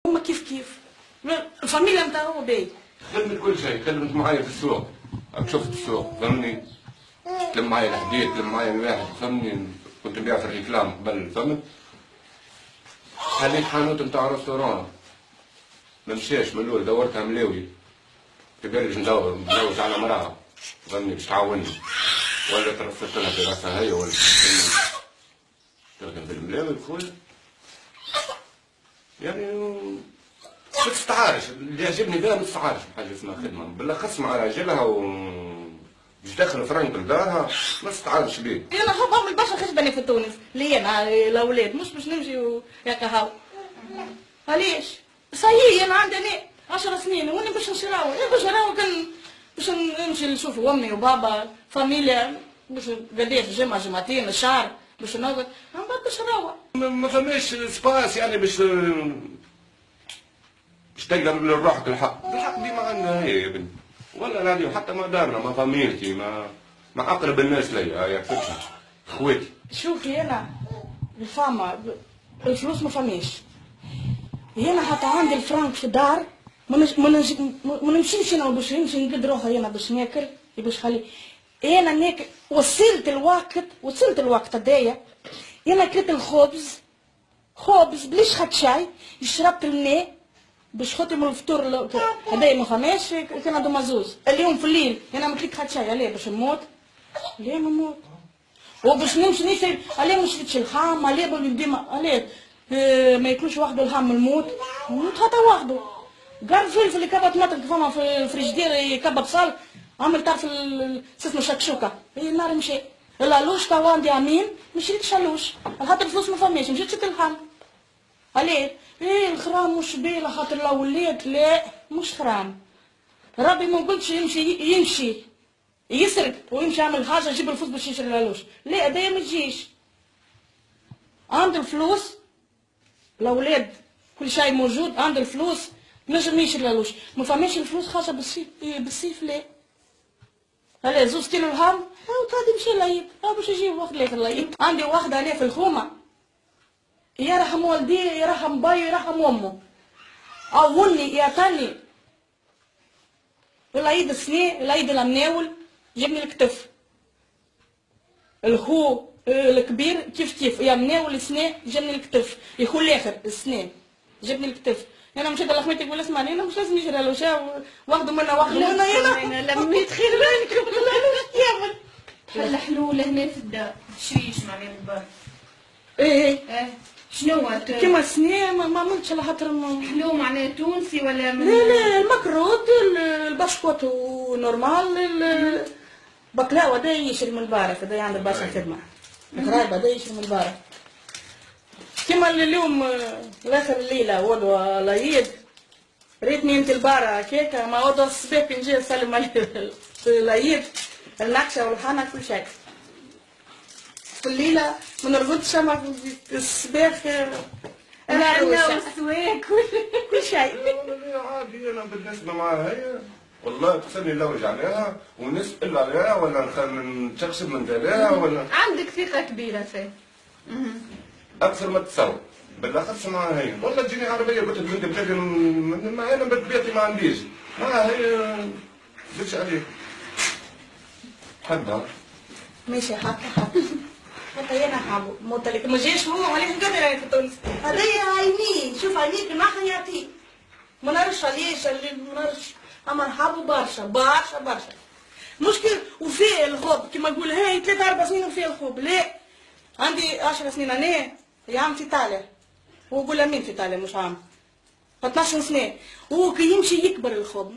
هما كيف الفاميليا نتاعو باهي. خدمت كل شيء، خدمت معايا في السوق، شفت السوق فهمني، تلم معايا الحديد، تلم معايا الواحد فهمني، كنت نبيع في الريكلام قبل فهمت. خليت حانوت نتاع ريستوران، ما مشاش من الاول، دورتها ملاوي، تبرج ندوز على مرأة فهمني باش تعاوني، ولا ترفدت لها في راسها هي ولا تخدم في الملاوي الكل. يعني ما تستعارش، اللي يعجبني بها ما تستعارش بحاجه اسمها خدمه، بالاخص مع راجلها باش داخل فرنك لدارها ما تستعارش بيه. انا نحب نعمل برشا خدمة في تونس، لي انا الاولاد مش باش نمشي هكا هاو. علاش؟ صحيح انا عندي 10 سنين وانا باش نشراو، باش نراو كان باش نمشي نشوف امي وبابا فاميليا باش قداش جمعة جمعتين الشهر باش نقعد، من بعد باش نروح. ما فماش سباس يعني باش تقدر لروحك الحق ديما عندنا هي يا بني، ولا العظيم حتى ما دارنا ما فاميلتي ما اقرب الناس ليا هيا فهمتني خواتي. شوفي انا الفاما الفلوس ما فماش، هنا حتى عندي الفرنك في الدار ما نمشيش انا باش نمشي نقد روحي انا باش ناكل باش خلي انا ناكل. وصلت الوقت هدايا انا كلت خبز بليش خد شاي، شربت الماء باش خاطر من الفطور هدايا ما فماش، كان عنده مزوز اليوم في الليل انا ما كليت خد شاي. علاه باش نموت؟ ليه ما نموت؟ وباش نمشي نسال علاه ما شريتش اللحم، علاه ديما علاه ما ياكلوش وحده اللحم الموت حتى وحده. قال الفلفل يكبر طماطم فما في الفريجيدير يكبر بصل، عمل تعرف اسمه شكشوكه، هي النار مشى. العلوش توا عندي عامين ما شريتش علوش، خاطر الفلوس ما فماش مشيت شريت اللحم. علاه؟ الخرام مش بيه خاطر الاولاد، لا مش خرام. ربي ما قلتش يمشي يسرق ويمشي يعمل حاجه يجيب الفلوس باش يشري العلوش، لا هدايا ما تجيش. عند الفلوس الاولاد كل شيء موجود، عند الفلوس نجم يشري العلوش، ما فماش الفلوس خاصه بالصيف لا. هلا زوز كيلو لحم وتادي مشي العيد، باش يجيب واحد ليه في العيد. عندي واحد عليه في الخومه، يرحم والديه يرحم باي يرحم امه، عوني يعطاني العيد السنة العيد المناول جابني الكتف. الخو الكبير كيف يا مناول السنة جابني الكتف، يخو الاخر السنة جابني الكتف. انا مشيت لخمتي تقول اسمعني انا مش لازم نشري علوشة واخدوا منا انا لميت خير بالكم يعمل حل حلول هنا في الدار تشريش معناها البر. ايه شنو كيما السنة ما عملتش على خاطر حلو معناها تونسي ولا من لا المكروت البسكوت ونورمال، البقلاوة دا يشري من البارك، دا عند برشا خدمة غرايبة دا يشري من البارك. كيما اليوم لاخر الليلة ولو العيد ريتني انت البارة هكاكا ما وضع الصباح نجي نسلم عليه في العيد النكشة والحانة كل شيء. في الليلة ما نرقدش اما في الصباح انا والسواك كل شيء. عادي انا بالنسبة معاها هي والله تسمي نلوج عليها ونسأل عليها ولا نشخص من دارها ولا عندك ثقة كبيرة فيه اكثر ما تتصور. بالاخص معاها هي والله تجيني عربيه قلت لك انت بلادي ما انا بطبيعتي ما عنديش، هي بدش عليك حدها ماشي حتى انا حابه موت لك ما جاش هو عليه نقدر في تونس هذايا عيني شوف عينيك نحن يعطيك ما نعرفش علاش ما نعرفش اما نحبه برشا مشكل. وفيه الخوب كيما نقول هاي 3 4 سنين وفيه الخوب، لا عندي 10 سنين انا يا عم في ايطاليا وقول مين في ايطاليا مش عام 12 سنه وكي يمشي يكبر الخوب.